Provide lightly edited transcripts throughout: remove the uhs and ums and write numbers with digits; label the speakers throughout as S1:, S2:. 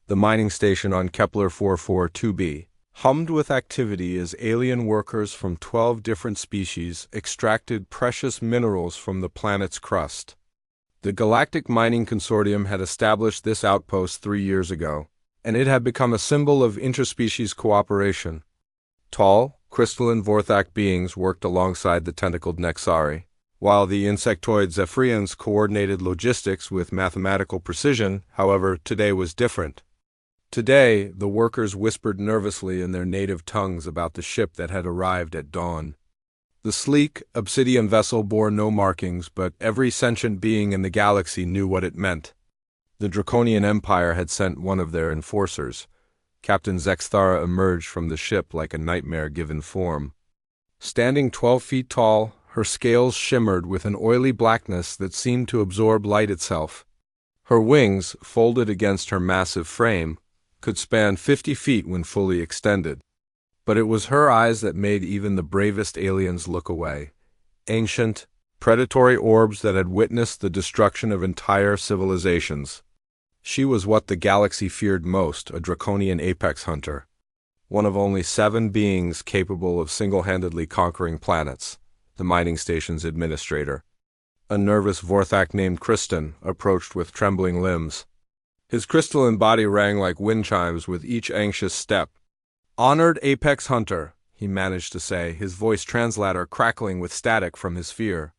S1: The mining station on Kepler 442b hummed with activity as alien workers from 12 different species extracted precious minerals from the planet's crust. The Galactic Mining Consortium had established this outpost 3 years ago, and it had become a symbol of interspecies cooperation. Tall, crystalline Vorthak beings worked alongside the tentacled Nexari, while the insectoid Zephyrians coordinated logistics with mathematical precision. However, today was different. Today, the workers whispered nervously in their native tongues about the ship that had arrived at dawn. The sleek, obsidian vessel bore no markings, but every sentient being in the galaxy knew what it meant. The Draconian Empire had sent one of their enforcers. Captain Zexthara emerged from the ship like a nightmare-given form. Standing 12 feet tall, her scales shimmered with an oily blackness that seemed to absorb light itself. Her wings, folded against her massive frame, could span 50 feet when fully extended. But it was her eyes that made even the bravest aliens look away. Ancient, predatory orbs that had witnessed the destruction of entire civilizations. She was what the galaxy feared most, a draconian apex hunter. One of only 7 beings capable of single-handedly conquering planets, the mining station's administrator. A nervous Vorthak named Kristen approached with trembling limbs. His crystalline body rang like wind chimes with each anxious step. "Honored Apex Hunter," he managed to say, his voice translator crackling with static from his fear.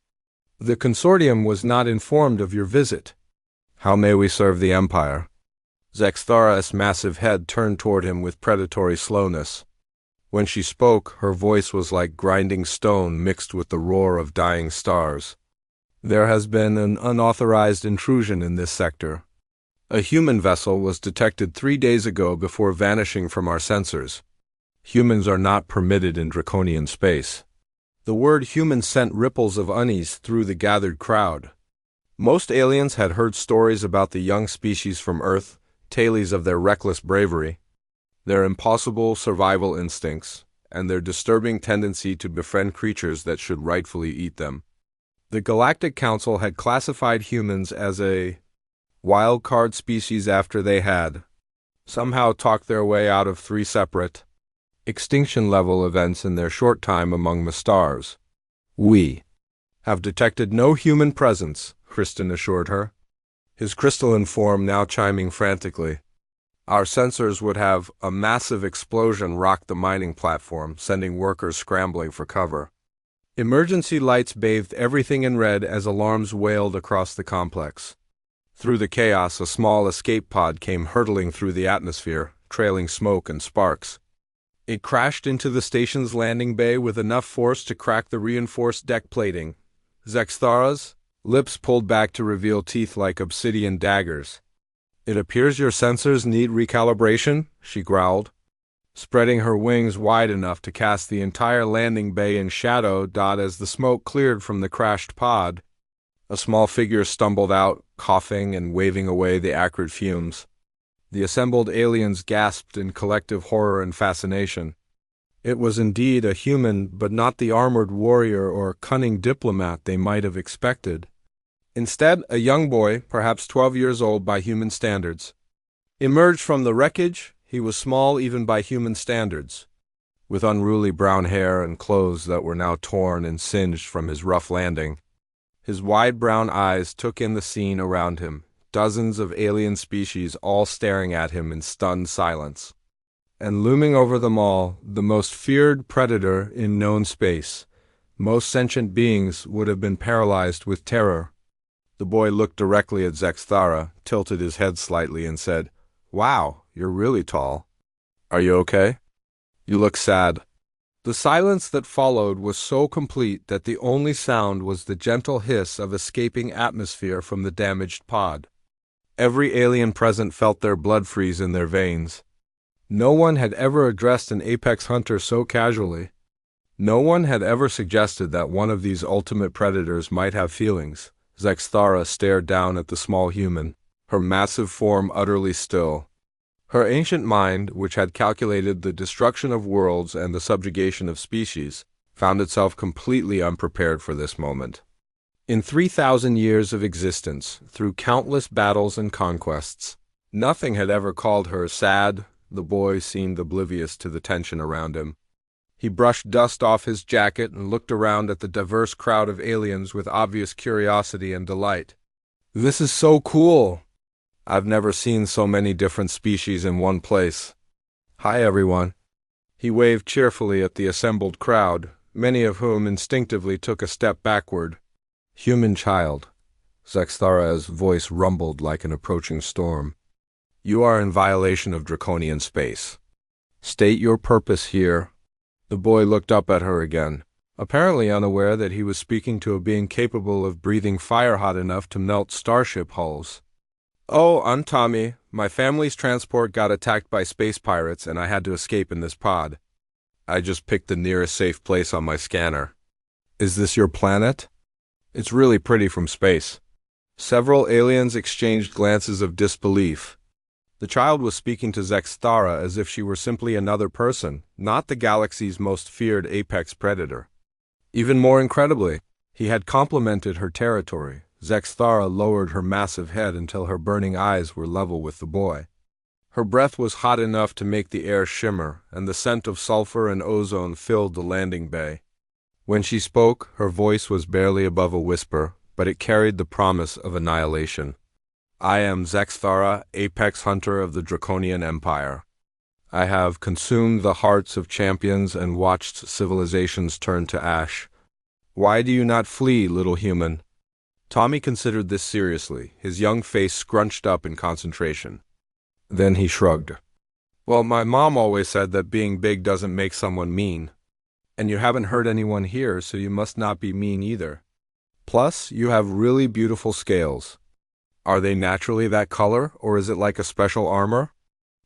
S1: "The consortium was not informed of your visit. How may we serve the Empire?" Zexthara's massive head turned toward him with predatory slowness. When she spoke, her voice was like grinding stone mixed with the roar of dying stars. "There has been an unauthorized intrusion in this sector. A human vessel was detected 3 days ago before vanishing from our sensors. Humans are not permitted in draconian space." The word human sent ripples of unease through the gathered crowd. Most aliens had heard stories about the young species from Earth, tales of their reckless bravery, their impossible survival instincts, and their disturbing tendency to befriend creatures that should rightfully eat them. The Galactic Council had classified humans as a wild card species after they had somehow talked their way out of 3 separate extinction-level events in their short time among the stars. "We have detected no human presence," Kristen assured her, his crystalline form now chiming frantically. "Our sensors would have a massive explosion rock the mining platform, sending workers scrambling for cover." Emergency lights bathed everything in red as alarms wailed across the complex. Through the chaos, a small escape pod came hurtling through the atmosphere, trailing smoke and sparks. It crashed into the station's landing bay with enough force to crack the reinforced deck plating. Zexthara's lips pulled back to reveal teeth like obsidian daggers. "It appears your sensors need recalibration," she growled, spreading her wings wide enough to cast the entire landing bay in shadow. As the smoke cleared from the crashed pod, a small figure stumbled out, coughing and waving away the acrid fumes. The assembled aliens gasped in collective horror and fascination. It was indeed a human, but not the armored warrior or cunning diplomat they might have expected. Instead, a young boy, perhaps 12 years old by human standards, emerged from the wreckage. He was small even by human standards, with unruly brown hair and clothes that were now torn and singed from his rough landing. His wide brown eyes took in the scene around him, dozens of alien species all staring at him in stunned silence. And looming over them all, the most feared predator in known space. Most sentient beings would have been paralyzed with terror. The boy looked directly at Zexthara, tilted his head slightly, and said, "Wow, you're really tall. Are you okay? You look sad." The silence that followed was so complete that the only sound was the gentle hiss of escaping atmosphere from the damaged pod. Every alien present felt their blood freeze in their veins. No one had ever addressed an apex hunter so casually. No one had ever suggested that one of these ultimate predators might have feelings. Zexthara stared down at the small human, her massive form utterly still. Her ancient mind, which had calculated the destruction of worlds and the subjugation of species, found itself completely unprepared for this moment. In 3,000 years of existence, through countless battles and conquests, Nothing had ever called her sad. The boy seemed oblivious to the tension around him. He brushed dust off his jacket and looked around at the diverse crowd of aliens with obvious curiosity and delight. This is so cool! I've never seen so many different species in one place. Hi, everyone. He waved cheerfully at the assembled crowd, many of whom instinctively took a step backward. Human child. Zexthara's voice rumbled like an approaching storm. You are in violation of draconian space. State your purpose here. The boy looked up at her again, apparently unaware that he was speaking to a being capable of breathing fire hot enough to melt starship hulls. Oh, I'm Tommy. My family's transport got attacked by space pirates and I had to escape in this pod. I just picked the nearest safe place on my scanner. Is this your planet? It's really pretty from space. Several aliens exchanged glances of disbelief. The child was speaking to Zexthara as if she were simply another person, not the galaxy's most feared apex predator. Even more incredibly, he had complimented her territory. Zexthara lowered her massive head until her burning eyes were level with the boy. Her breath was hot enough to make the air shimmer, and the scent of sulfur and ozone filled the landing bay. When she spoke, her voice was barely above a whisper, but it carried the promise of annihilation. I am Zexthara, apex hunter of the Draconian Empire. I have consumed the hearts of champions and watched civilizations turn to ash. Why do you not flee, little human? Tommy considered this seriously, his young face scrunched up in concentration. Then he shrugged. Well, my mom always said that being big doesn't make someone mean. And you haven't hurt anyone here, so you must not be mean either. Plus, you have really beautiful scales. Are they naturally that color, or is it like a special armor?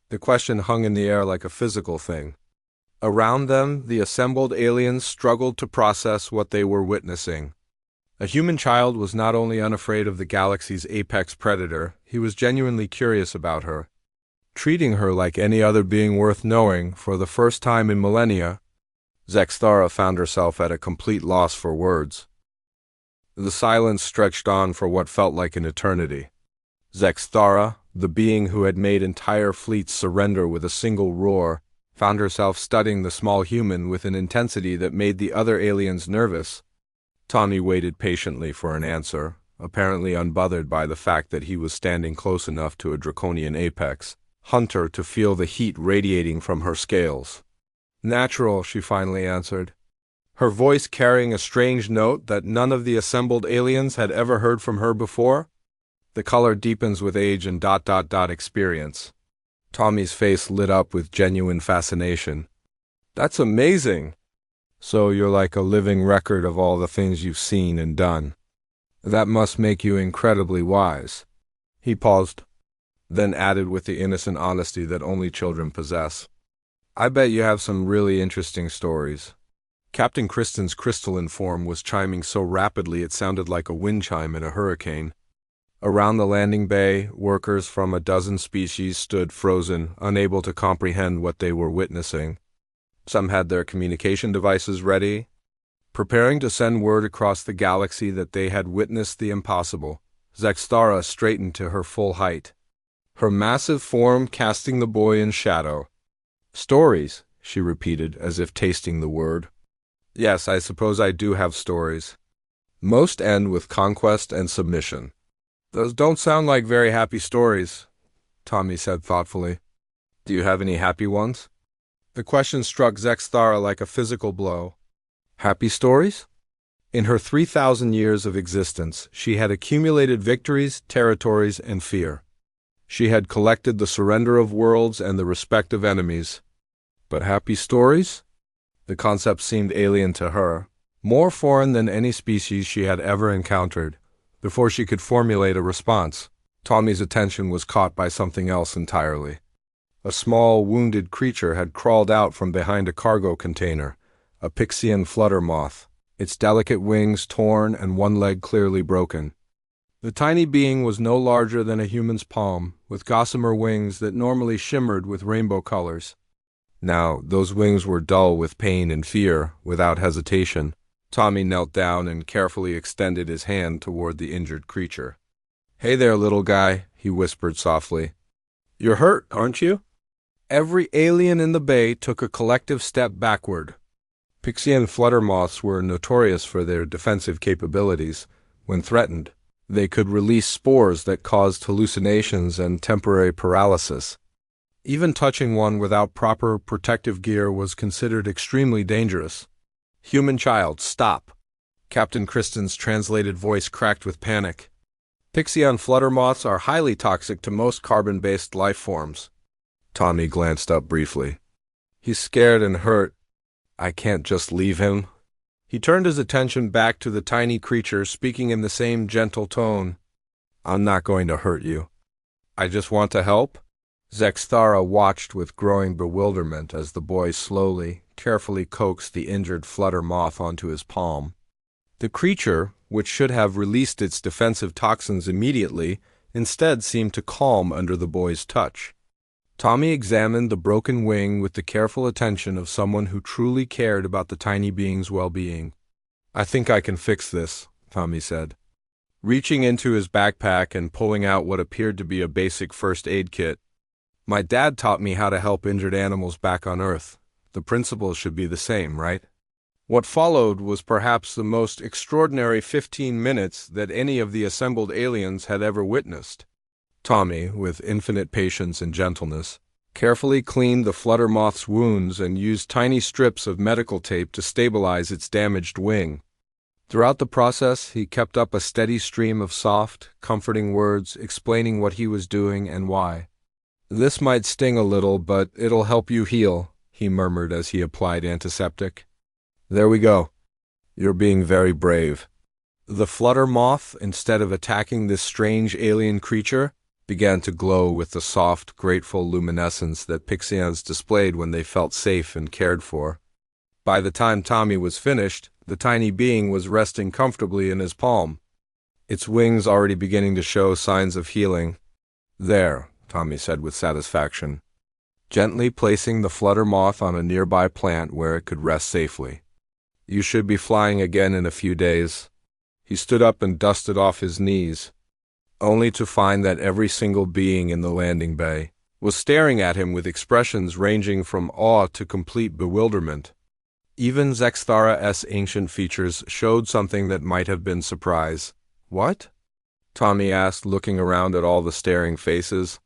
S1: The question hung in the air like a physical thing. Around them, the assembled aliens struggled to process what they were witnessing. A human child was not only unafraid of the galaxy's apex predator, he was genuinely curious about her. Treating her like any other being worth knowing, for the first time in millennia, Zexthara found herself at a complete loss for words. The silence stretched on for what felt like an eternity. Zexthara, the being who had made entire fleets surrender with a single roar, found herself studying the small human with an intensity that made the other aliens nervous. Tommy waited patiently for an answer, apparently unbothered by the fact that he was standing close enough to a draconian apex hunter to feel the heat radiating from her scales. Natural, she finally answered, her voice carrying a strange note that none of the assembled aliens had ever heard from her before. The color deepens with age and ... experience. Tommy's face lit up with genuine fascination. That's amazing! So you're like a living record of all the things you've seen and done. That must make you incredibly wise. He paused, then added with the innocent honesty that only children possess. I bet you have some really interesting stories. Captain Kristen's crystalline form was chiming so rapidly it sounded like a wind chime in a hurricane. Around the landing bay, workers from a dozen species stood frozen, unable to comprehend what they were witnessing. Some had their communication devices ready, preparing to send word across the galaxy that they had witnessed the impossible. Zexthara straightened to her full height, her massive form casting the boy in shadow. Stories, she repeated, as if tasting the word. Yes, I suppose I do have stories. Most end with conquest and submission. Those don't sound like very happy stories, Tommy said thoughtfully. Do you have any happy ones? The question struck Zexthara like a physical blow. Happy stories? In her 3,000 years of existence, she had accumulated victories, territories, and fear. She had collected the surrender of worlds and the respect of enemies. But happy stories? The concept seemed alien to her, more foreign than any species she had ever encountered. Before she could formulate a response, Tommy's attention was caught by something else entirely. A small, wounded creature had crawled out from behind a cargo container, a Pixian flutter moth, its delicate wings torn and one leg clearly broken. The tiny being was no larger than a human's palm, with gossamer wings that normally shimmered with rainbow colors. Now, those wings were dull with pain and fear. Without hesitation, Tommy knelt down and carefully extended his hand toward the injured creature. Hey there, little guy, he whispered softly. You're hurt, aren't you? Every alien in the bay took a collective step backward. Pixie and flutter moths were notorious for their defensive capabilities. When threatened, they could release spores that caused hallucinations and temporary paralysis. Even touching one without proper protective gear was considered extremely dangerous. Human child, stop. Captain Kristen's translated voice cracked with panic. Pixie and flutter moths are highly toxic to most carbon-based life forms. Tommy glanced up briefly. He's scared and hurt. I can't just leave him. He turned his attention back to the tiny creature, speaking in the same gentle tone. I'm not going to hurt you. I just want to help. Zexthara watched with growing bewilderment as the boy slowly, carefully coaxed the injured flutter moth onto his palm. The creature, which should have released its defensive toxins immediately, instead seemed to calm under the boy's touch. Tommy examined the broken wing with the careful attention of someone who truly cared about the tiny being's well-being. I think I can fix this, Tommy said. Reaching into his backpack and pulling out what appeared to be a basic first aid kit. My dad taught me how to help injured animals back on Earth. The principles should be the same, right? What followed was perhaps the most extraordinary 15 minutes that any of the assembled aliens had ever witnessed. Tommy, with infinite patience and gentleness, carefully cleaned the flutter moth's wounds and used tiny strips of medical tape to stabilize its damaged wing. Throughout the process, he kept up a steady stream of soft, comforting words explaining what he was doing and why. This might sting a little, but it'll help you heal, he murmured as he applied antiseptic. There we go. You're being very brave. The flutter moth, instead of attacking this strange alien creature, began to glow with the soft, grateful luminescence that Pixians displayed when they felt safe and cared for. By the time Tommy was finished, the tiny being was resting comfortably in his palm, its wings already beginning to show signs of healing. There, Tommy said with satisfaction, gently placing the flutter moth on a nearby plant where it could rest safely. You should be flying again in a few days. He stood up and dusted off his knees, only to find that every single being in the landing bay was staring at him with expressions ranging from awe to complete bewilderment. Even Zexthara's ancient features showed something that might have been surprise. What? Tommy asked, looking around at all the staring faces.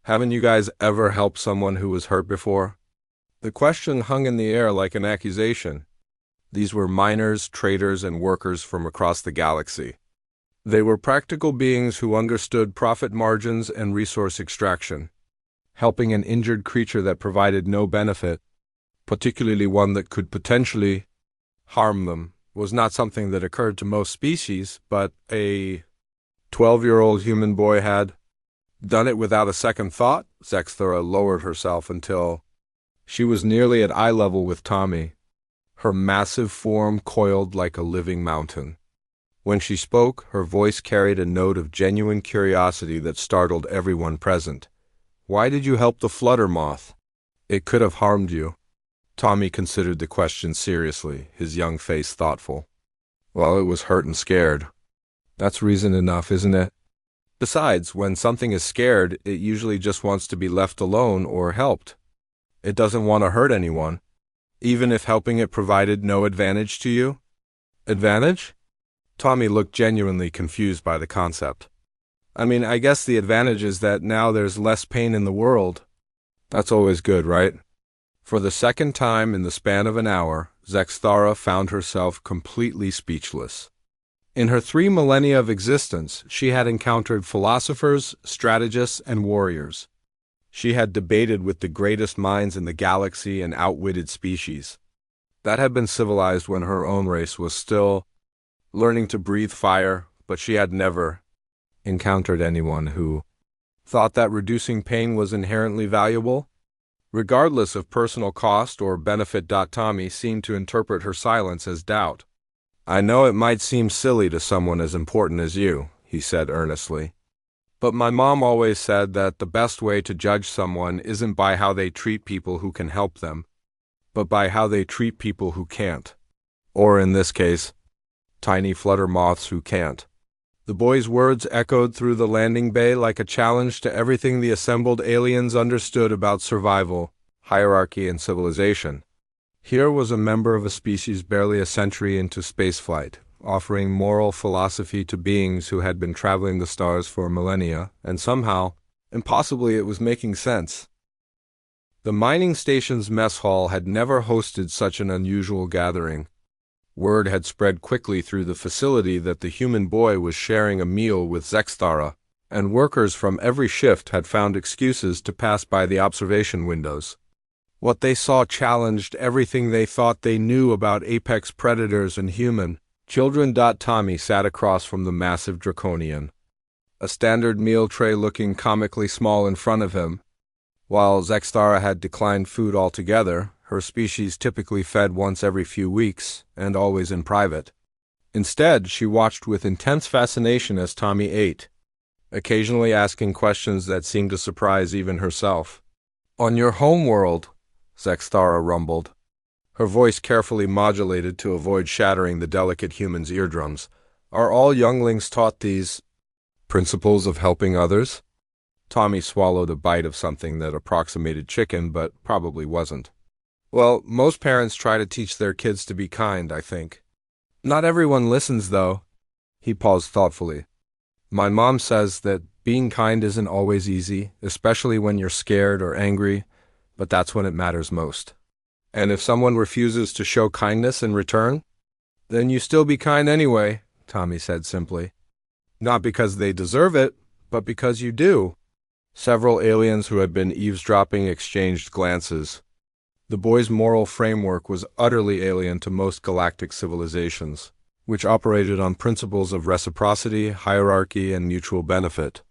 S1: Haven't you guys ever helped someone who was hurt before? The question hung in the air like an accusation. These were miners, traders, and workers from across the galaxy. They were practical beings who understood profit margins and resource extraction. Helping an injured creature that provided no benefit, particularly one that could potentially harm them, was not something that occurred to most species, but a 12-year-old human boy had done it without a second thought. Zexthara lowered herself until she was nearly at eye level with Tommy, her massive form coiled like a living mountain. When she spoke, her voice carried a note of genuine curiosity that startled everyone present. Why did you help the flutter moth? It could have harmed you. Tommy considered the question seriously, his young face thoughtful. Well, it was hurt and scared. That's reason enough, isn't it? Besides, when something is scared, it usually just wants to be left alone or helped. It doesn't want to hurt anyone, even if helping it provided no advantage to you. Advantage? Tommy looked genuinely confused by the concept. I mean, I guess the advantage is that now there's less pain in the world. That's always good, right? For the second time in the span of an hour, Zexthara found herself completely speechless. In her 3 millennia of existence, she had encountered philosophers, strategists, and warriors. She had debated with the greatest minds in the galaxy and outwitted species that had been civilized when her own race was still learning to breathe fire, but she had never encountered anyone who thought that reducing pain was inherently valuable. Regardless of personal cost or benefit. Tommy seemed to interpret her silence as doubt. I know it might seem silly to someone as important as you, he said earnestly, but my mom always said that the best way to judge someone isn't by how they treat people who can help them, but by how they treat people who can't. Or in this case, tiny flutter moths who can't. The boy's words echoed through the landing bay like a challenge to everything the assembled aliens understood about survival, hierarchy, and civilization. Here was a member of a species barely a century into spaceflight, offering moral philosophy to beings who had been traveling the stars for millennia, and somehow, impossibly, it was making sense. The mining station's mess hall had never hosted such an unusual gathering. Word had spread quickly through the facility that the human boy was sharing a meal with Zexthara, and workers from every shift had found excuses to pass by the observation windows. What they saw challenged everything they thought they knew about apex predators and human children. Tommy sat across from the massive draconian, a standard meal tray looking comically small in front of him. While Zexthara had declined food altogether, her species typically fed once every few weeks, and always in private. Instead, she watched with intense fascination as Tommy ate, occasionally asking questions that seemed to surprise even herself. "On your home world," Zexthara rumbled, her voice carefully modulated to avoid shattering the delicate human's eardrums, "are all younglings taught these principles of helping others?" Tommy swallowed a bite of something that approximated chicken, but probably wasn't. "Well, most parents try to teach their kids to be kind, I think. Not everyone listens, though." He paused thoughtfully. "My mom says that being kind isn't always easy, especially when you're scared or angry, but that's when it matters most. And if someone refuses to show kindness in return, then you still be kind anyway," Tommy said simply. "Not because they deserve it, but because you do." Several aliens who had been eavesdropping exchanged glances. The boy's moral framework was utterly alien to most galactic civilizations, which operated on principles of reciprocity, hierarchy, and mutual benefit.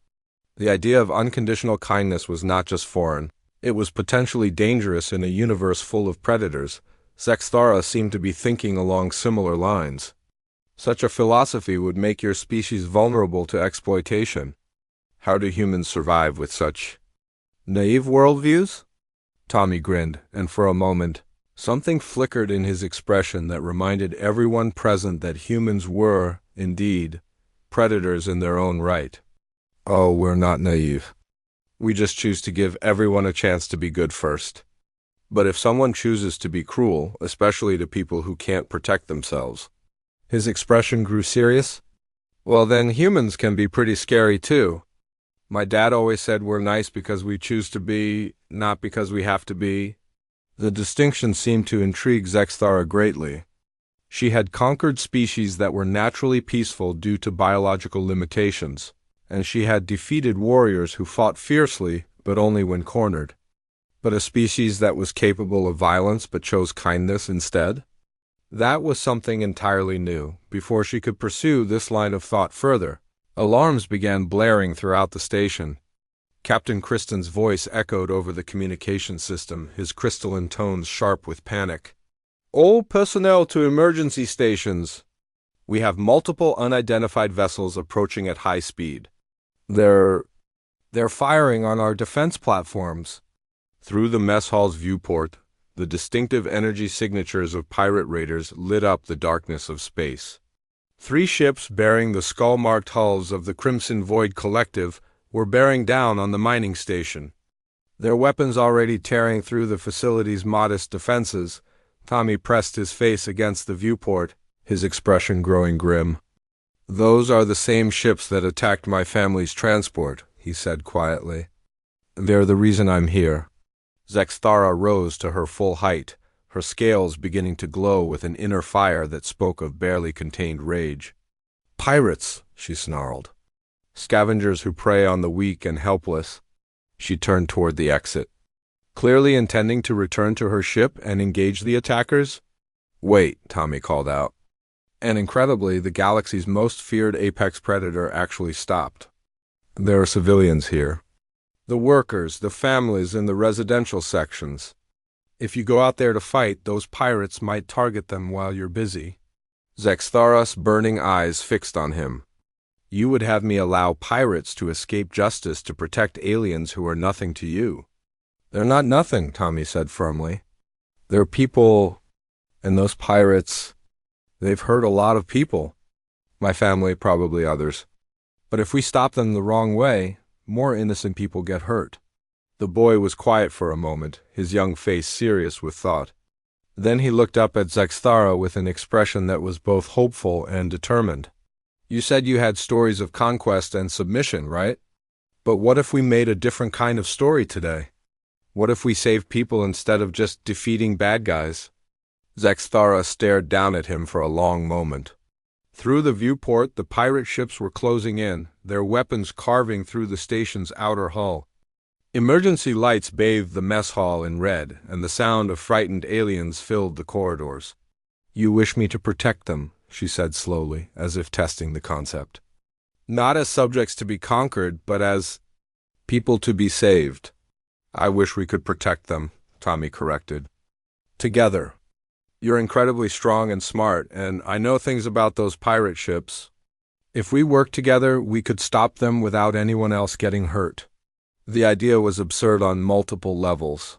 S1: The idea of unconditional kindness was not just foreign, it was potentially dangerous in a universe full of predators. Zexthara seemed to be thinking along similar lines. Such a philosophy would make your species vulnerable to exploitation. How do humans survive with such naive worldviews? Tommy grinned, and for a moment, something flickered in his expression that reminded everyone present that humans were, indeed, predators in their own right. "Oh, we're not naive. We just choose to give everyone a chance to be good first. But if someone chooses to be cruel, especially to people who can't protect themselves," his expression grew serious, "well, then humans can be pretty scary too. My dad always said we're nice because we choose to be, not because we have to be." The distinction seemed to intrigue Zexthara greatly. She had conquered species that were naturally peaceful due to biological limitations, and she had defeated warriors who fought fiercely, but only when cornered. But a species that was capable of violence but chose kindness instead? That was something entirely new. Before she could pursue this line of thought further, alarms began blaring throughout the station. Captain Kristen's voice echoed over the communication system, his crystalline tones sharp with panic. "All personnel to emergency stations. We have multiple unidentified vessels approaching at high speed. They're firing on our defense platforms." Through the mess hall's viewport, the distinctive energy signatures of pirate raiders lit up the darkness of space. 3 ships bearing the skull-marked hulls of the Crimson Void Collective were bearing down on the mining station. Their weapons already tearing through the facility's modest defenses. Tommy pressed his face against the viewport, his expression growing grim. "Those are the same ships that attacked my family's transport," he said quietly. "They're the reason I'm here." Zexthara rose to her full height, her scales beginning to glow with an inner fire that spoke of barely contained rage. "Pirates," she snarled. "Scavengers who prey on the weak and helpless." She turned toward the exit, clearly intending to return to her ship and engage the attackers. "Wait," Tommy called out. And incredibly, the galaxy's most feared apex predator actually stopped. "There are civilians here. The workers, the families in the residential sections. If you go out there to fight, those pirates might target them while you're busy." Zexthara's burning eyes fixed on him. "You would have me allow pirates to escape justice to protect aliens who are nothing to you?" "They're not nothing," Tommy said firmly. "They're people, and those pirates, they've hurt a lot of people. My family, probably others." But if we stop them the wrong way, more innocent people get hurt. The boy was quiet for a moment, his young face serious with thought. Then he looked up at Zexthara with an expression that was both hopeful and determined. You said you had stories of conquest and submission, right? But what if we made a different kind of story today? What if we saved people instead of just defeating bad guys? Zexthara stared down at him for a long moment. Through the viewport, the pirate ships were closing in, their weapons carving through the station's outer hull. Emergency lights bathed the mess hall in red, and the sound of frightened aliens filled the corridors. You wish me to protect them, she said slowly, as if testing the concept. Not as subjects to be conquered, but as people to be saved. I wish we could protect them, Tommy corrected. Together. You're incredibly strong and smart, and I know things about those pirate ships. If we work together, we could stop them without anyone else getting hurt. The idea was absurd on multiple levels.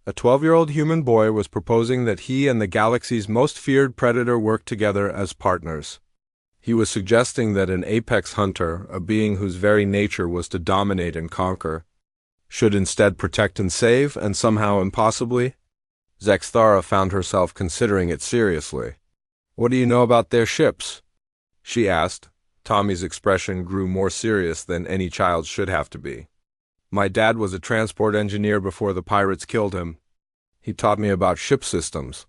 S1: A 12-year-old human boy was proposing that he and the galaxy's most feared predator work together as partners. He was suggesting that an apex hunter, a being whose very nature was to dominate and conquer, should instead protect and save, and somehow impossibly. Zexthara found herself considering it seriously. What do you know about their ships? She asked. Tommy's expression grew more serious than any child should have to be. My dad was a transport engineer before the pirates killed him. He taught me about ship systems.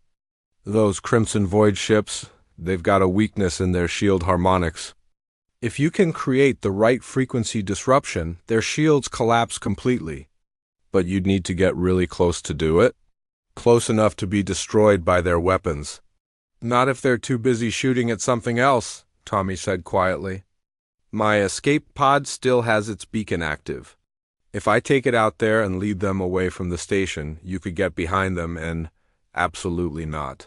S1: Those Crimson Void ships, they've got a weakness in their shield harmonics. If you can create the right frequency disruption, their shields collapse completely. But you'd need to get really close to do it. Close enough to be destroyed by their weapons. Not if they're too busy shooting at something else, Tommy said quietly. My escape pod still has its beacon active. If I take it out there and lead them away from the station, you could get behind them and absolutely not.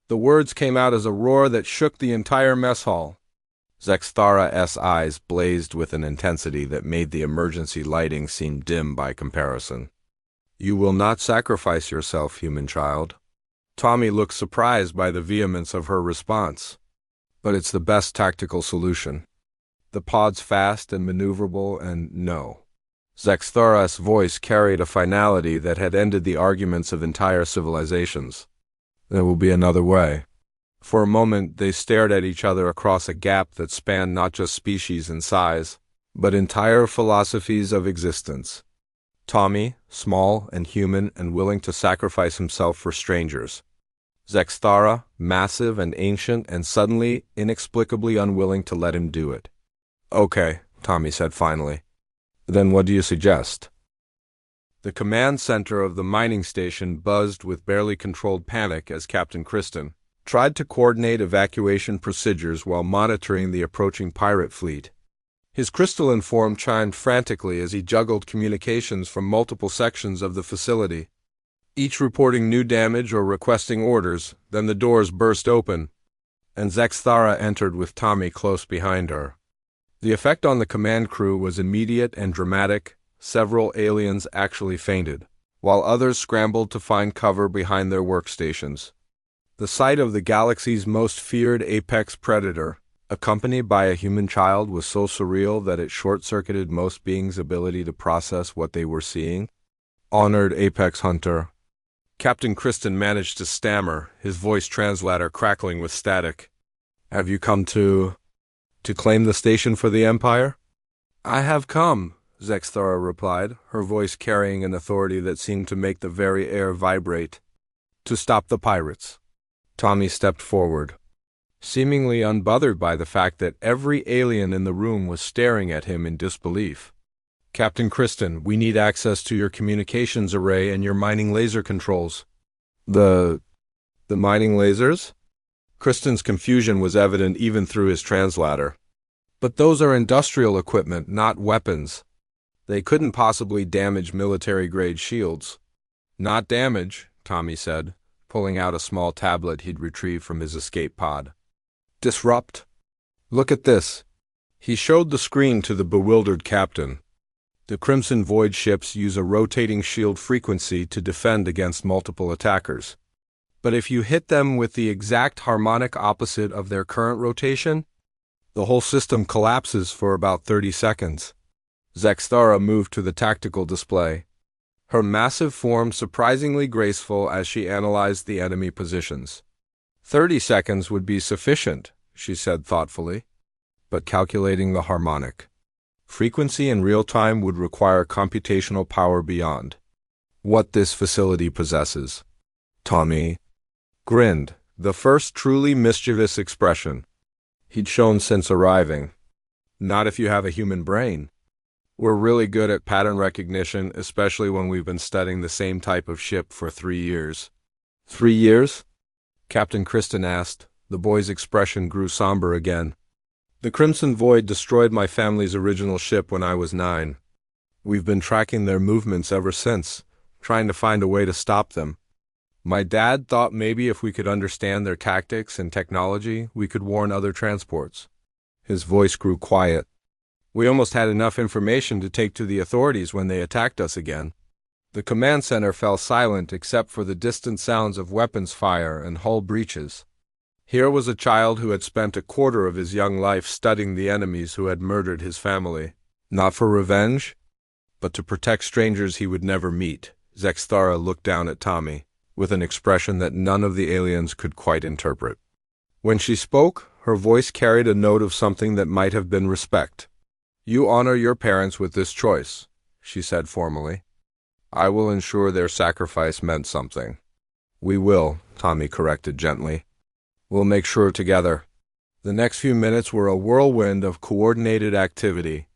S1: The words came out as a roar that shook the entire mess hall. Zexthara's eyes blazed with an intensity that made the emergency lighting seem dim by comparison. You will not sacrifice yourself, human child. Tommy looked surprised by the vehemence of her response. But it's the best tactical solution. The pod's fast and maneuverable, and no. Zexthara's voice carried a finality that had ended the arguments of entire civilizations. There will be another way. For a moment, they stared at each other across a gap that spanned not just species and size, but entire philosophies of existence. Tommy, small and human and willing to sacrifice himself for strangers. Zexthara, massive and ancient and suddenly, inexplicably unwilling to let him do it. Okay, Tommy said finally. Then what do you suggest? The command center of the mining station buzzed with barely controlled panic as Captain Kristen tried to coordinate evacuation procedures while monitoring the approaching pirate fleet. His crystalline form chimed frantically as he juggled communications from multiple sections of the facility, each reporting new damage or requesting orders. Then the doors burst open, and Zexthara entered with Tommy close behind her. The effect on the command crew was immediate and dramatic. Several aliens actually fainted, while others scrambled to find cover behind their workstations. The sight of the galaxy's most feared apex predator, accompanied by a human child, was so surreal that it short-circuited most beings' ability to process what they were seeing. Honored apex hunter. Captain Kristen managed to stammer, his voice translator crackling with static. Have you come to claim the station for the Empire? I have come, Zexthara replied, her voice carrying an authority that seemed to make the very air vibrate. To stop the pirates. Tommy stepped forward, seemingly unbothered by the fact that every alien in the room was staring at him in disbelief. Captain Kristen, we need access to your communications array and your mining laser controls. The mining lasers? Kristen's confusion was evident even through his translator. But those are industrial equipment, not weapons. They couldn't possibly damage military-grade shields. Not damage, Tommy said, pulling out a small tablet he'd retrieved from his escape pod. Disrupt. Look at this. He showed the screen to the bewildered captain. The Crimson Void ships use a rotating shield frequency to defend against multiple attackers. But if you hit them with the exact harmonic opposite of their current rotation, The whole system collapses for about 30 seconds. Zexthara moved to the tactical display, her massive form surprisingly graceful as she analyzed the enemy positions. 30 seconds would be sufficient, she said thoughtfully, but calculating the harmonic frequency in real time would require computational power beyond what this facility possesses. Tommy grinned, the first truly mischievous expression he'd shown since arriving. Not if you have a human brain. We're really good at pattern recognition, especially when we've been studying the same type of ship for 3 years. 3 years? Captain Kristen asked. The boy's expression grew somber again. The Crimson Void destroyed my family's original ship when I was 9. We've been tracking their movements ever since, trying to find a way to stop them. My dad thought maybe if we could understand their tactics and technology, we could warn other transports. His voice grew quiet. We almost had enough information to take to the authorities when they attacked us again. The command center fell silent except for the distant sounds of weapons fire and hull breaches. Here was a child who had spent a quarter of his young life studying the enemies who had murdered his family. Not for revenge, but to protect strangers he would never meet. Zexthara looked down at Tommy, with an expression that none of the aliens could quite interpret. When she spoke, her voice carried a note of something that might have been respect. You honor your parents with this choice, she said formally. I will ensure their sacrifice meant something. We will, Tommy corrected gently. We'll make sure together. The next few minutes were a whirlwind of coordinated activity.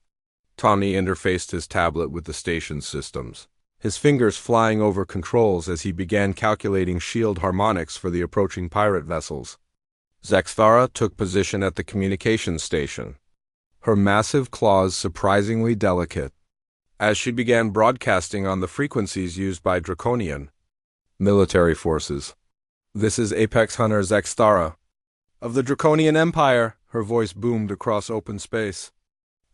S1: Tommy interfaced his tablet with the station's systems, his fingers flying over controls as he began calculating shield harmonics for the approaching pirate vessels. Zexthara took position at the communications station, her massive claws surprisingly delicate, as she began broadcasting on the frequencies used by Draconian military forces. This is Apex Hunter Zexthara of the Draconian Empire, her voice boomed across open space.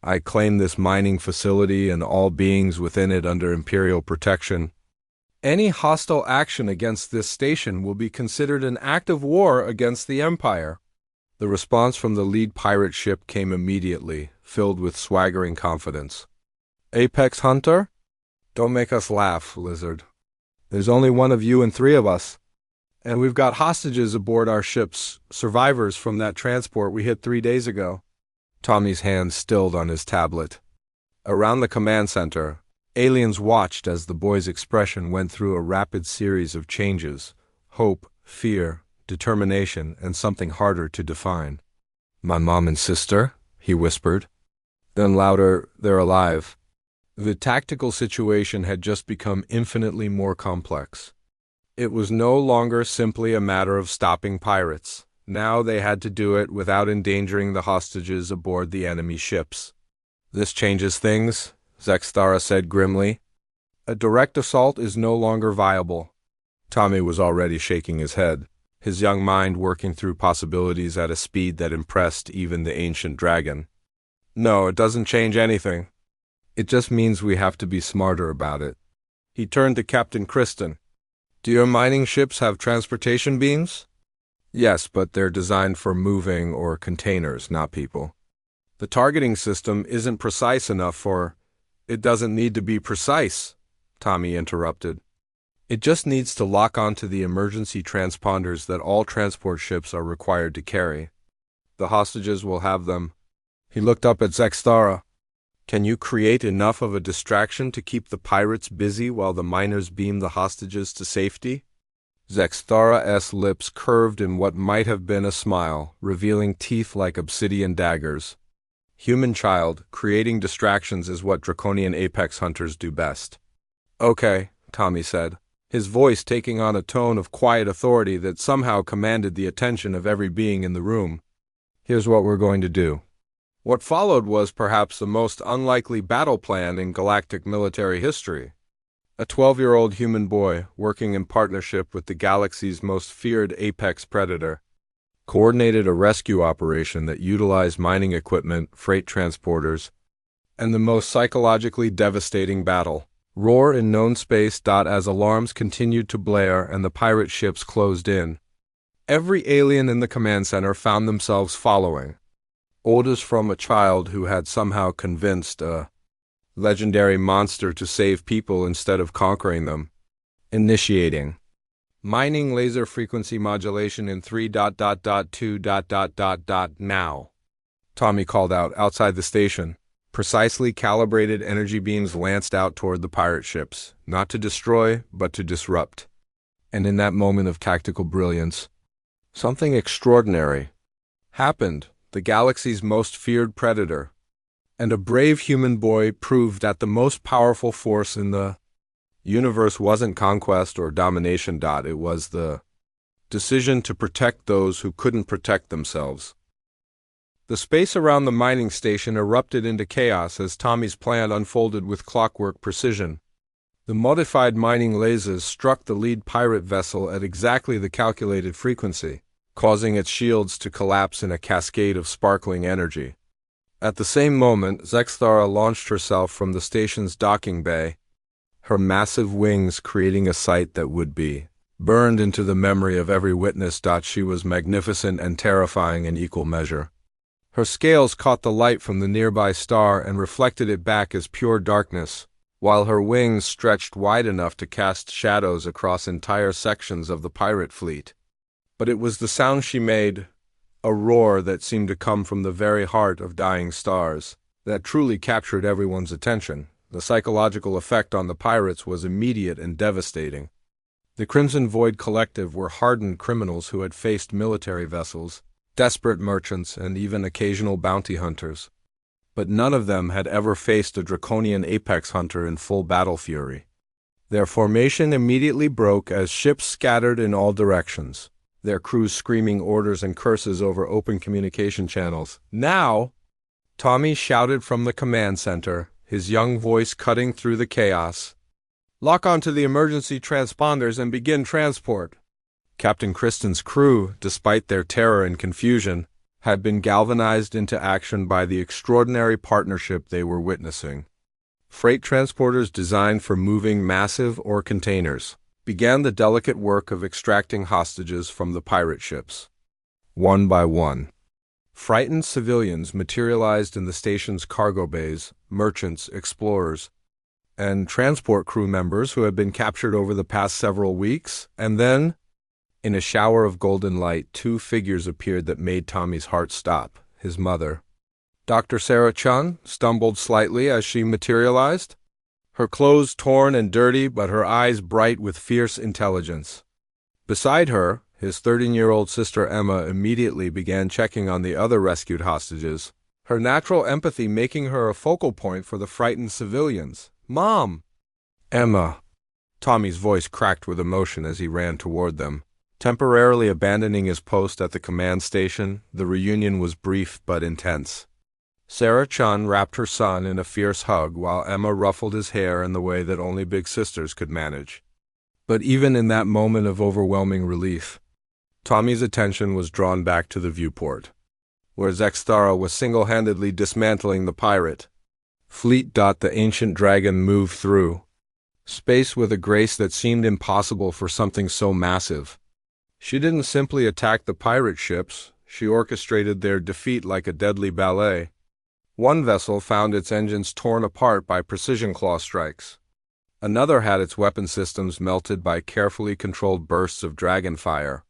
S1: I claim this mining facility and all beings within it under Imperial protection. Any hostile action against this station will be considered an act of war against the Empire. The response from the lead pirate ship came immediately, filled with swaggering confidence. Apex Hunter? Don't make us laugh, Lizard. There's only one of you and 3 of us. And we've got hostages aboard our ships, survivors from that transport we hit 3 days ago. Tommy's hand stilled on his tablet. Around the command center, aliens watched as the boy's expression went through a rapid series of changes: hope, fear, determination, and something harder to define. My mom and sister, he whispered. Then louder, they're alive. The tactical situation had just become infinitely more complex. It was no longer simply a matter of stopping pirates. Now they had to do it without endangering the hostages aboard the enemy ships. This changes things, Zexthara said grimly. A direct assault is no longer viable. Tommy was already shaking his head, his young mind working through possibilities at a speed that impressed even the ancient dragon. No, it doesn't change anything. It just means we have to be smarter about it. He turned to Captain Kristen. Do your mining ships have transportation beams? Yes, but they're designed for moving or containers, not people. The targeting system isn't precise enough for... It doesn't need to be precise, Tommy interrupted. It just needs to lock onto the emergency transponders that all transport ships are required to carry. The hostages will have them. He looked up at Zexthara. Can you create enough of a distraction to keep the pirates busy while the miners beam the hostages to safety? Zexthara's lips curved in what might have been a smile, revealing teeth like obsidian daggers. Human child, creating distractions is what Draconian apex hunters do best. Okay, Tommy said, his voice taking on a tone of quiet authority that somehow commanded the attention of every being in the room. Here's what we're going to do. What followed was perhaps the most unlikely battle plan in galactic military history. A 12-year-old human boy, working in partnership with the galaxy's most feared apex predator, coordinated a rescue operation that utilized mining equipment, freight transporters, and the most psychologically devastating battle. Roar in known space. As alarms continued to blare and the pirate ships closed in, every alien in the command center found themselves following, Orders from a child who had somehow convinced a legendary monster to save people instead of conquering them. Initiating. Mining laser frequency modulation in 3.2. Now. Tommy called out outside the station. Precisely calibrated energy beams lanced out toward the pirate ships, not to destroy, but to disrupt. And in that moment of tactical brilliance, something extraordinary happened. The galaxy's most feared predator, and a brave human boy proved that the most powerful force in the universe wasn't conquest or domination. It was the decision to protect those who couldn't protect themselves. The space around the mining station erupted into chaos as Tommy's plan unfolded with clockwork precision. The modified mining lasers struck the lead pirate vessel at exactly the calculated frequency, causing its shields to collapse in a cascade of sparkling energy. At the same moment, Zexthara launched herself from the station's docking bay, her massive wings creating a sight that would be burned into the memory of every witness. She was magnificent and terrifying in equal measure. Her scales caught the light from the nearby star and reflected it back as pure darkness, while her wings stretched wide enough to cast shadows across entire sections of the pirate fleet. But it was the sound she made, a roar that seemed to come from the very heart of dying stars, that truly captured everyone's attention. The psychological effect on the pirates was immediate and devastating. The Crimson Void Collective were hardened criminals who had faced military vessels, desperate merchants, and even occasional bounty hunters. But none of them had ever faced a draconian apex hunter in full battle fury. Their formation immediately broke as ships scattered in all directions, their crews screaming orders and curses over open communication channels. "Now!" Tommy shouted from the command center, his young voice cutting through the chaos. "Lock onto the emergency transponders and begin transport." Captain Kristen's crew, despite their terror and confusion, had been galvanized into action by the extraordinary partnership they were witnessing. Freight transporters designed for moving massive ore containers began the delicate work of extracting hostages from the pirate ships. One by one, frightened civilians materialized in the station's cargo bays, merchants, explorers, and transport crew members who had been captured over the past several weeks. And then, in a shower of golden light, two figures appeared that made Tommy's heart stop. His mother, Dr. Sarah Chun, stumbled slightly as she materialized, her clothes torn and dirty, but her eyes bright with fierce intelligence. Beside her, his 13-year-old sister Emma immediately began checking on the other rescued hostages, her natural empathy making her a focal point for the frightened civilians. "Mom!" "Emma!" Tommy's voice cracked with emotion as he ran toward them. Temporarily abandoning his post at the command station, the reunion was brief but intense. Sarah Chun wrapped her son in a fierce hug while Emma ruffled his hair in the way that only big sisters could manage. But even in that moment of overwhelming relief, Tommy's attention was drawn back to the viewport, where Zexthara was single-handedly dismantling the pirate fleet. The ancient dragon moved through space with a grace that seemed impossible for something so massive. She didn't simply attack the pirate ships, she orchestrated their defeat like a deadly ballet. One vessel found its engines torn apart by precision claw strikes. Another had its weapon systems melted by carefully controlled bursts of dragon fire.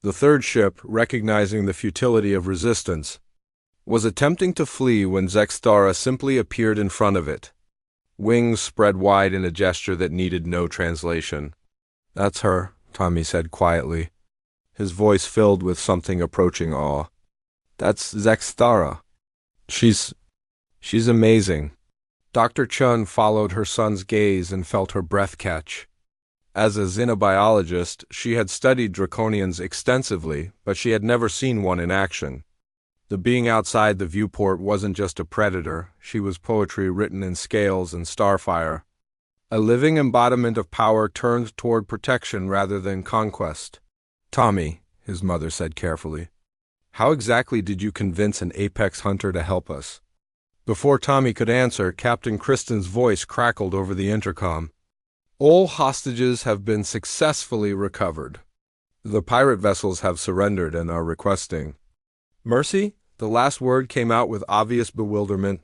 S1: The third ship, recognizing the futility of resistance, was attempting to flee when Zexthara simply appeared in front of it, wings spread wide in a gesture that needed no translation. "That's her," Tommy said quietly, his voice filled with something approaching awe. "That's Zexthara. She's amazing." Dr. Chun followed her son's gaze and felt her breath catch. As a xenobiologist, she had studied draconians extensively, but she had never seen one in action. The being outside the viewport wasn't just a predator, she was poetry written in scales and starfire. A living embodiment of power turned toward protection rather than conquest. "Tommy," his mother said carefully, "how exactly did you convince an apex hunter to help us?" Before Tommy could answer, Captain Kristen's voice crackled over the intercom. "All hostages have been successfully recovered. The pirate vessels have surrendered and are requesting mercy." The last word came out with obvious bewilderment.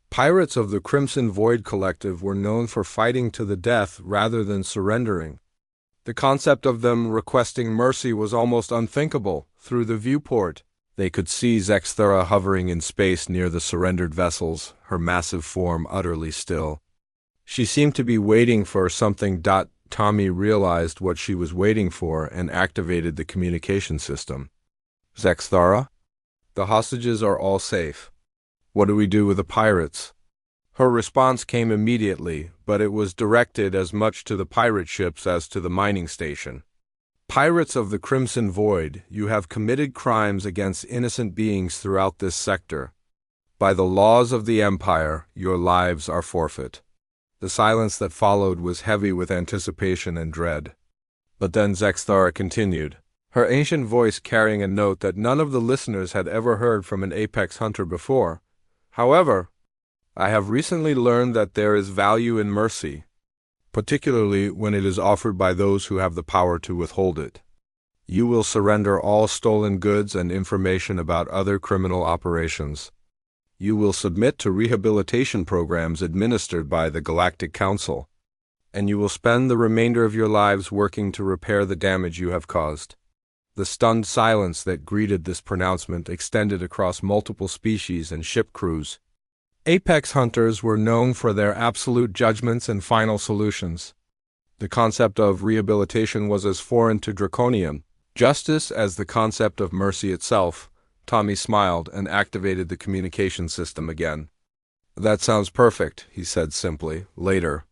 S1: Pirates of the Crimson Void Collective were known for fighting to the death rather than surrendering. The concept of them requesting mercy was almost unthinkable. Through the viewport, they could see Zexthara hovering in space near the surrendered vessels, her massive form utterly still. She seemed to be waiting for something. Tommy realized what she was waiting for and activated the communication system. Zexthara? The hostages are all safe. What do we do with the pirates? Her response came immediately, but it was directed as much to the pirate ships as to the mining station. Pirates of the Crimson Void, you have committed crimes against innocent beings throughout this sector. By the laws of the Empire, your lives are forfeit. The silence that followed was heavy with anticipation and dread. But then Zexthara continued, her ancient voice carrying a note that none of the listeners had ever heard from an apex hunter before. However, I have recently learned that there is value in mercy, particularly when it is offered by those who have the power to withhold it. You will surrender all stolen goods and information about other criminal operations. You will submit to rehabilitation programs administered by the Galactic Council, and you will spend the remainder of your lives working to repair the damage you have caused. The stunned silence that greeted this pronouncement extended across multiple species and ship crews. Apex hunters were known for their absolute judgments and final solutions. The concept of rehabilitation was as foreign to Draconian justice as the concept of mercy itself. Tommy smiled and activated the communication system again. That sounds perfect, he said simply. Later,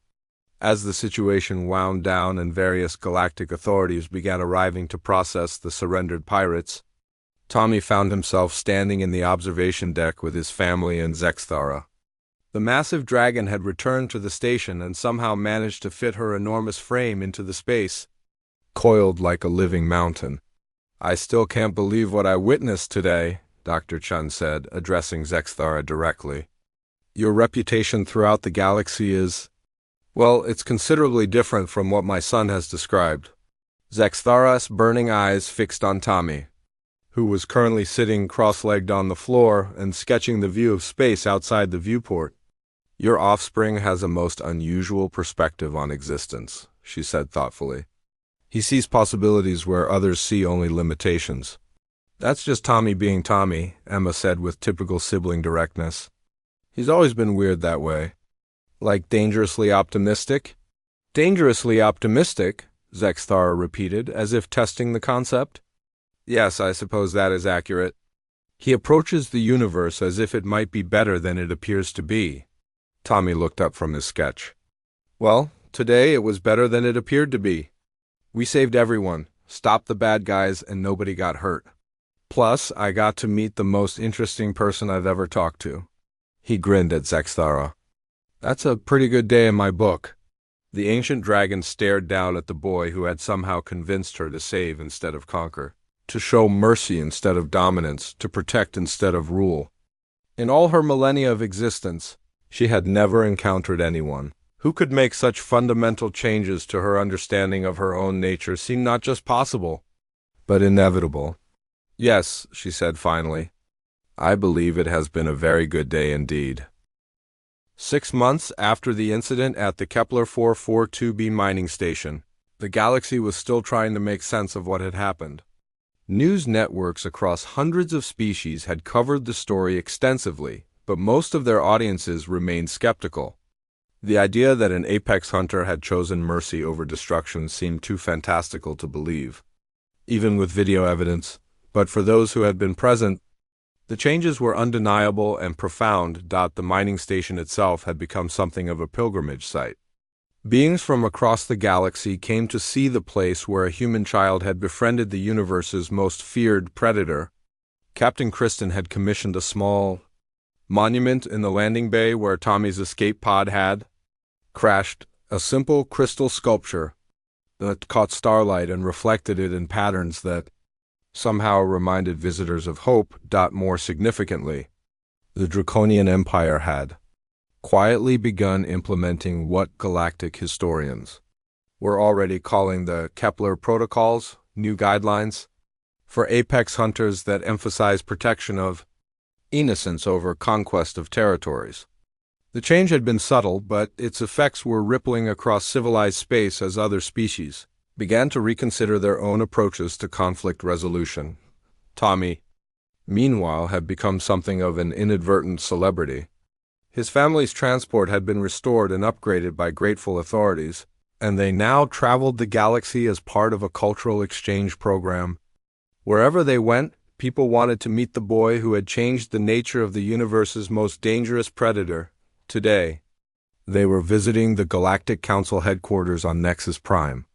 S1: as the situation wound down and various galactic authorities began arriving to process the surrendered pirates, Tommy found himself standing in the observation deck with his family and Zexthara. The massive dragon had returned to the station and somehow managed to fit her enormous frame into the space, coiled like a living mountain. I still can't believe what I witnessed today, Dr. Chun said, addressing Zexthara directly. Your reputation throughout the galaxy is, well, it's considerably different from what my son has described. Zexthara's burning eyes fixed on Tommy, who was currently sitting cross-legged on the floor and sketching the view of space outside the viewport. Your offspring has a most unusual perspective on existence, she said thoughtfully. He sees possibilities where others see only limitations. That's just Tommy being Tommy, Emma said with typical sibling directness. He's always been weird that way. Like dangerously optimistic? Dangerously optimistic, Zexthara repeated, as if testing the concept. Yes, I suppose that is accurate. He approaches the universe as if it might be better than it appears to be. Tommy looked up from his sketch. Well, today it was better than it appeared to be. We saved everyone, stopped the bad guys, and nobody got hurt. Plus, I got to meet the most interesting person I've ever talked to. He grinned at Zexthara. That's a pretty good day in my book. The ancient dragon stared down at the boy who had somehow convinced her to save instead of conquer, to show mercy instead of dominance, to protect instead of rule. In all her millennia of existence, she had never encountered anyone who could make such fundamental changes to her understanding of her own nature seem not just possible, but inevitable. Yes, she said finally, I believe it has been a very good day indeed. 6 months after the incident at the Kepler 442b mining station, the galaxy was still trying to make sense of what had happened. News networks across hundreds of species had covered the story extensively, but most of their audiences remained skeptical. The idea that an apex hunter had chosen mercy over destruction seemed too fantastical to believe, even with video evidence, but for those who had been present, the changes were undeniable and profound. The mining station itself had become something of a pilgrimage site. Beings from across the galaxy came to see the place where a human child had befriended the universe's most feared predator. Captain Kristen had commissioned a small monument in the landing bay where Tommy's escape pod had crashed, a simple crystal sculpture that caught starlight and reflected it in patterns that somehow reminded visitors of hope. More significantly, the Draconian Empire had quietly begun implementing what galactic historians were already calling the Kepler Protocols, new guidelines for apex hunters that emphasize protection of innocence over conquest of territories. The change had been subtle, but its effects were rippling across civilized space as other species began to reconsider their own approaches to conflict resolution. Tommy, meanwhile, had become something of an inadvertent celebrity. His family's transport had been restored and upgraded by grateful authorities, and they now traveled the galaxy as part of a cultural exchange program. Wherever they went, people wanted to meet the boy who had changed the nature of the universe's most dangerous predator. Today, they were visiting the Galactic Council headquarters on Nexus Prime,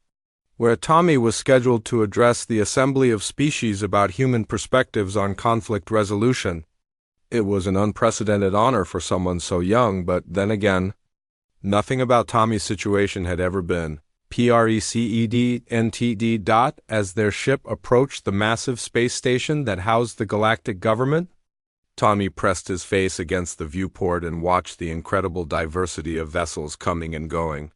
S1: where Tommy was scheduled to address the Assembly of Species about human perspectives on conflict resolution. It was an unprecedented honor for someone so young, but then again, nothing about Tommy's situation had ever been precedentd. As their ship approached the massive space station that housed the galactic government, Tommy pressed his face against the viewport and watched the incredible diversity of vessels coming and going.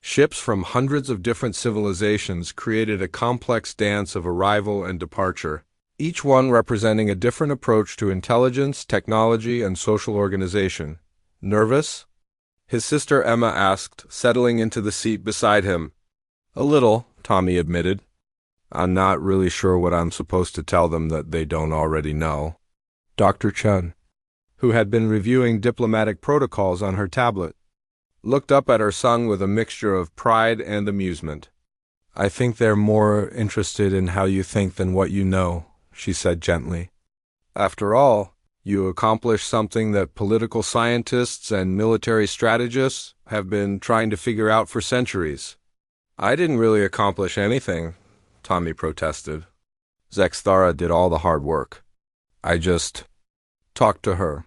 S1: Ships from hundreds of different civilizations created a complex dance of arrival and departure, each one representing a different approach to intelligence, technology, and social organization. Nervous? His sister Emma asked, settling into the seat beside him. A little, Tommy admitted. I'm not really sure what I'm supposed to tell them that they don't already know. Dr. Chen, who had been reviewing diplomatic protocols on her tablet, looked up at her son with a mixture of pride and amusement. I think they're more interested in how you think than what you know, she said gently. After all, you accomplished something that political scientists and military strategists have been trying to figure out for centuries. I didn't really accomplish anything, Tommy protested. Zexthara did all the hard work. I just talked to her.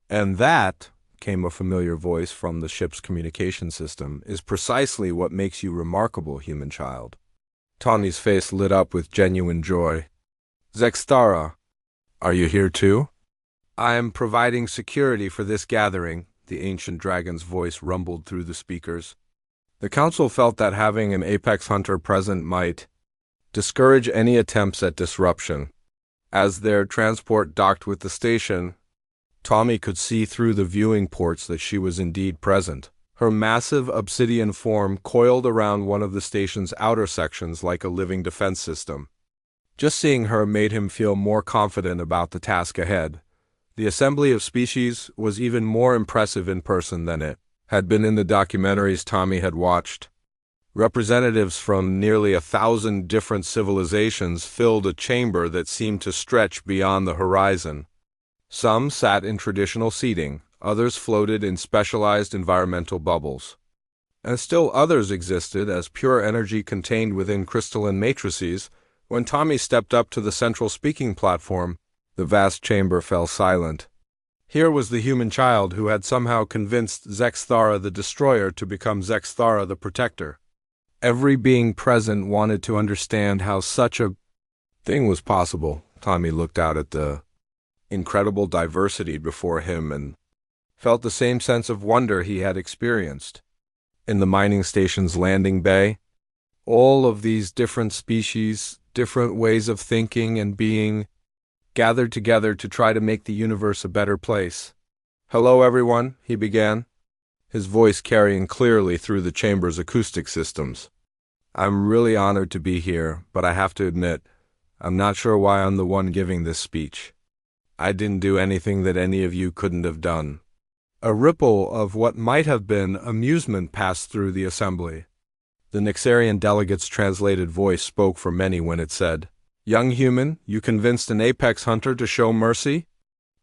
S1: And that, came a familiar voice from the ship's communication system, is precisely what makes you remarkable, human child. Tommy's face lit up with genuine joy. Zexthara, are you here too? I am providing security for this gathering, the ancient dragon's voice rumbled through the speakers. The council felt that having an apex hunter present might discourage any attempts at disruption. As their transport docked with the station, Tommy could see through the viewing ports that she was indeed present. Her massive obsidian form coiled around one of the station's outer sections like a living defense system. Just seeing her made him feel more confident about the task ahead. The Assembly of Species was even more impressive in person than it had been in the documentaries Tommy had watched. Representatives from nearly 1,000 different civilizations filled a chamber that seemed to stretch beyond the horizon. Some sat in traditional seating, others floated in specialized environmental bubbles. And still others existed as pure energy contained within crystalline matrices. When Tommy stepped up to the central speaking platform, the vast chamber fell silent. Here was the human child who had somehow convinced Zexthara the Destroyer to become Zexthara the Protector. Every being present wanted to understand how such a thing was possible. Tommy looked out at the incredible diversity before him and felt the same sense of wonder he had experienced in the mining station's landing bay. All of these different species, different ways of thinking and being, gathered together to try to make the universe a better place. Hello, everyone, he began, his voice carrying clearly through the chamber's acoustic systems. I'm really honored to be here, but I have to admit, I'm not sure why I'm the one giving this speech. I didn't do anything that any of you couldn't have done. A ripple of what might have been amusement passed through the assembly. The Nixarian delegate's translated voice spoke for many when it said, Young human, you convinced an apex hunter to show mercy?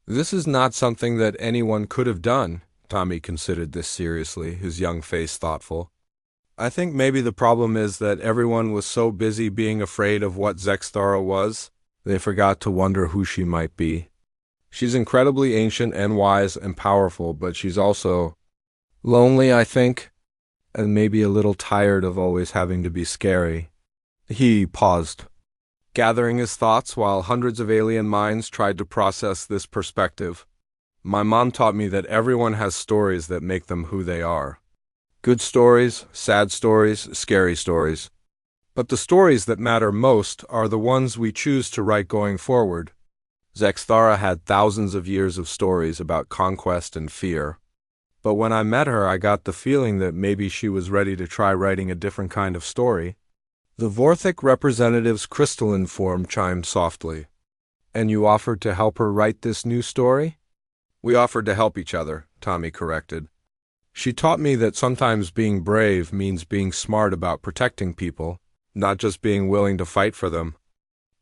S1: This is not something that anyone could have done. Tommy considered this seriously, his young face thoughtful. I think maybe the problem is that everyone was so busy being afraid of what Zexthara was, they forgot to wonder who she might be. She's incredibly ancient and wise and powerful, but she's also lonely, I think, and maybe a little tired of always having to be scary. He paused, gathering his thoughts while hundreds of alien minds tried to process this perspective. My mom taught me that everyone has stories that make them who they are. Good stories, sad stories, scary stories. But the stories that matter most are the ones we choose to write going forward. Zexthara had thousands of years of stories about conquest and fear, but when I met her I got the feeling that maybe she was ready to try writing a different kind of story. The Vorthic representative's crystalline form chimed softly. And you offered to help her write this new story? We offered to help each other, Tommy corrected. She taught me that sometimes being brave means being smart about protecting people, not just being willing to fight for them.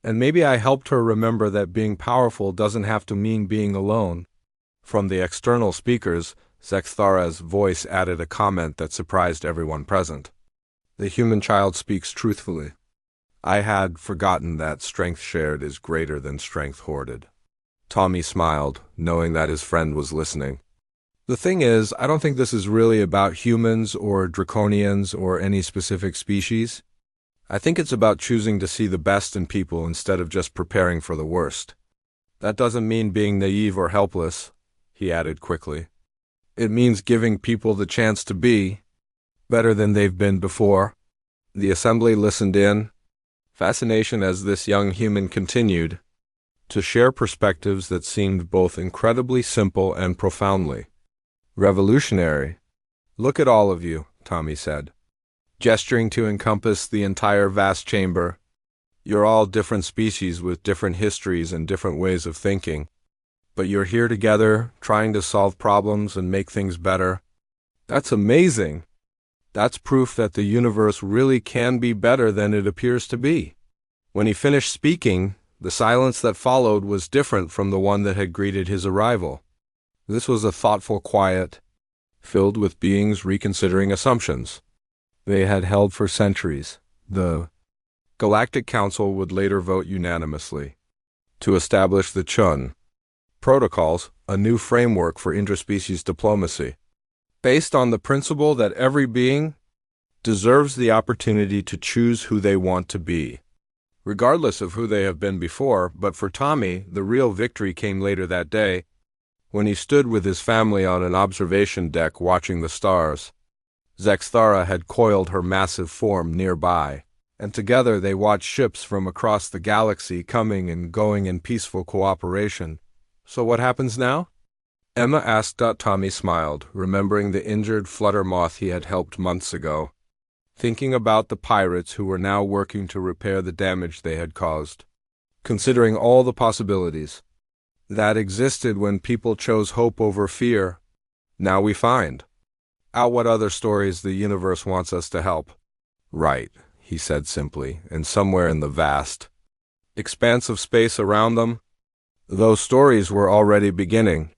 S1: And maybe I helped her remember that being powerful doesn't have to mean being alone. From the external speakers, Zexthara's voice added a comment that surprised everyone present. The human child speaks truthfully. I had forgotten that strength shared is greater than strength hoarded. Tommy smiled, knowing that his friend was listening. The thing is, I don't think this is really about humans or draconians or any specific species. I think it's about choosing to see the best in people instead of just preparing for the worst. That doesn't mean being naive or helpless, he added quickly. It means giving people the chance to be better than they've been before. The assembly listened in fascination as this young human continued to share perspectives that seemed both incredibly simple and profoundly revolutionary. Look at all of you, Tommy said, gesturing to encompass the entire vast chamber. You're all different species with different histories and different ways of thinking, but you're here together, trying to solve problems and make things better. That's amazing. That's proof that the universe really can be better than it appears to be. When he finished speaking, the silence that followed was different from the one that had greeted his arrival. This was a thoughtful quiet, filled with beings reconsidering assumptions they had held for centuries. The Galactic Council would later vote unanimously to establish the Chun protocols, a new framework for interspecies diplomacy, based on the principle that every being deserves the opportunity to choose who they want to be, regardless of who they have been before. But for Tommy, the real victory came later that day, when he stood with his family on an observation deck watching the stars. Zexthara had coiled her massive form nearby, and together they watched ships from across the galaxy coming and going in peaceful cooperation. So what happens now? Emma asked. Tommy smiled, remembering the injured flutter moth he had helped months ago, thinking about the pirates who were now working to repair the damage they had caused, considering all the possibilities that existed when people chose hope over fear. Now we find out what other stories the universe wants us to help. Right, he said simply, and somewhere in the vast expanse of space around them, those stories were already beginning.